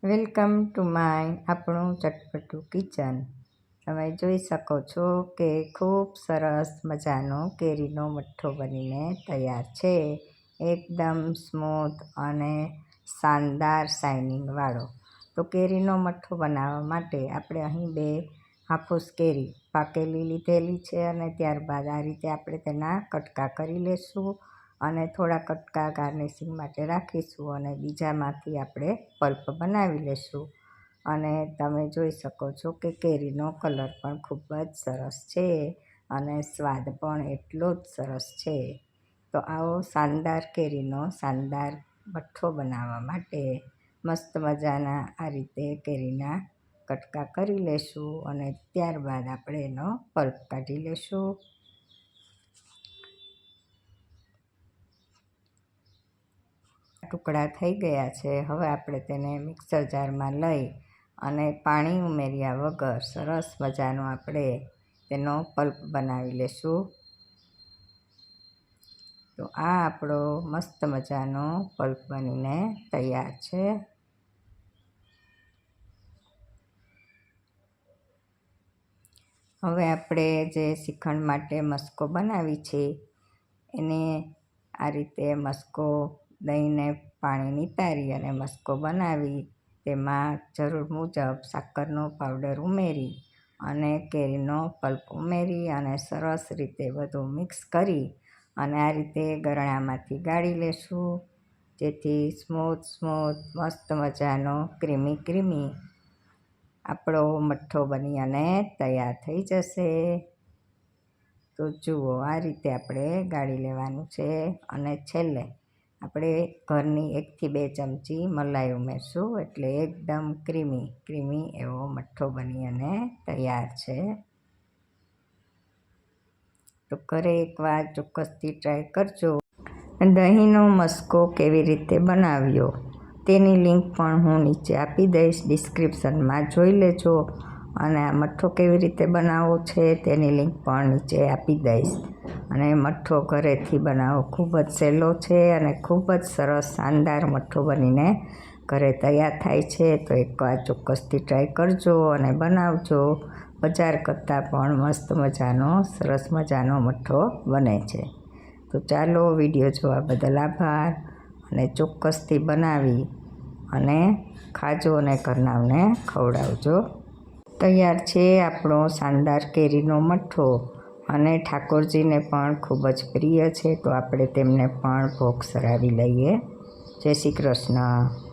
Welcome to my આપણું ચટપટું kitchen. તમે જોઈ શકો છો કે ખૂબ સરસ મજાનો કેરીનો મઠ્ઠો બનીને તૈયાર છે। એકદમ સ્મૂથ અને શાનદાર શાઇનિંગવાળો। તો કેરીનો મઠ્ઠો બનાવવા માટે આપણે અહીં 2 હાફૂસ કેરી પાકેલી લીધેલી છે અને ત્યારબાદ આ રીતે આપણે તેના કટકા કરી લેશું અને થોડા કટકા ગાર્નિશિંગ માટે રાખીશું અને બીજામાંથી આપણે પલ્પ બનાવી લેશું। અને તમે જોઈ શકો છો કે કેરીનો કલર પણ ખૂબ જ સરસ છે અને સ્વાદ પણ એટલો જ સરસ છે। તો આવો શાનદાર કેરીનો શાનદાર મઠ્ઠો બનાવવા માટે મસ્ત મજાના આ રીતે કેરીના કટકા કરી લેશું અને ત્યારબાદ આપણે એનો પલ્પ કાઢી લેશું। ટુકડા થઈ ગયા છે। હવે આપણે તેને મિક્સર જારમાં લઈ અને પાણી ઉમેર્યા વગર સરસ મજાનો આપણે તેનો પલ્પ બનાવી લેશું। તો આ આપણો મસ્ત મજાનો પલ્પ બનીને તૈયાર છે। હવે આપણે જે શ્રીખંડ માટે મસ્કો બનાવી છે એને આ રીતે મસ્કો દહીંને પાણી નિતારી અને મસ્કો બનાવી તેમાં જરૂર મુજબ સાકરનો પાવડર ઉમેરી અને કેરીનો પલ્પ ઉમેરી અને સરસ રીતે બધું મિક્સ કરી અને આ રીતે ગરણામાંથી ગાળી લેશું જેથી સ્મૂથ મસ્ત મજાનો ક્રીમી આપણો મઠ્ઠો બની અને તૈયાર થઈ જશે। તો જુઓ આ રીતે આપણે ગાળી લેવાનું છે અને છેલ્લે આપણે ઘરની 1 થી 2 ચમચી મલાઈ ઉમેરશું એટલે એકદમ ક્રીમી એવો મઠ્ઠો બની અને તૈયાર છે। તો ઘરે એકવાર ચોક્કસથી ટ્રાય કરજો। દહીંનો મસ્કો કેવી રીતે બનાવ્યો તેની લિંક પણ હું નીચે આપી દઈશ ડિસ્ક્રિપ્શનમાં, જોઈ લેજો અને આ મઠ્ઠો કેવી રીતે બનાવવો છે તેની લિંક પણ નીચે આપી દઈશ। અને મઠ્ઠો ઘરેથી બનાવવો ખૂબ જ સહેલો છે અને ખૂબ જ સરસ શાનદાર મઠ્ઠો બનીને ઘરે તૈયાર થાય છે। તો એકવાર ચોક્કસથી ટ્રાય કરજો અને બનાવજો। બજાર કરતાં પણ મસ્ત મજાનો સરસ મજાનો મઠ્ઠો બને છે। તો ચાલો, વિડીયો જોવા બદલ આભાર અને ચોક્કસથી બનાવી અને ખાજો અને ઘરનાઓને ખવડાવજો। તૈયાર છે આપણો શાનદાર કેરીનો મઠ્ઠો અને ઠાકોરજીને પણ ખૂબ જ પ્રિય છે, તો આપણે તેમને પણ ભોગ ચડાવી લઈએ। જય શ્રી કૃષ્ણ।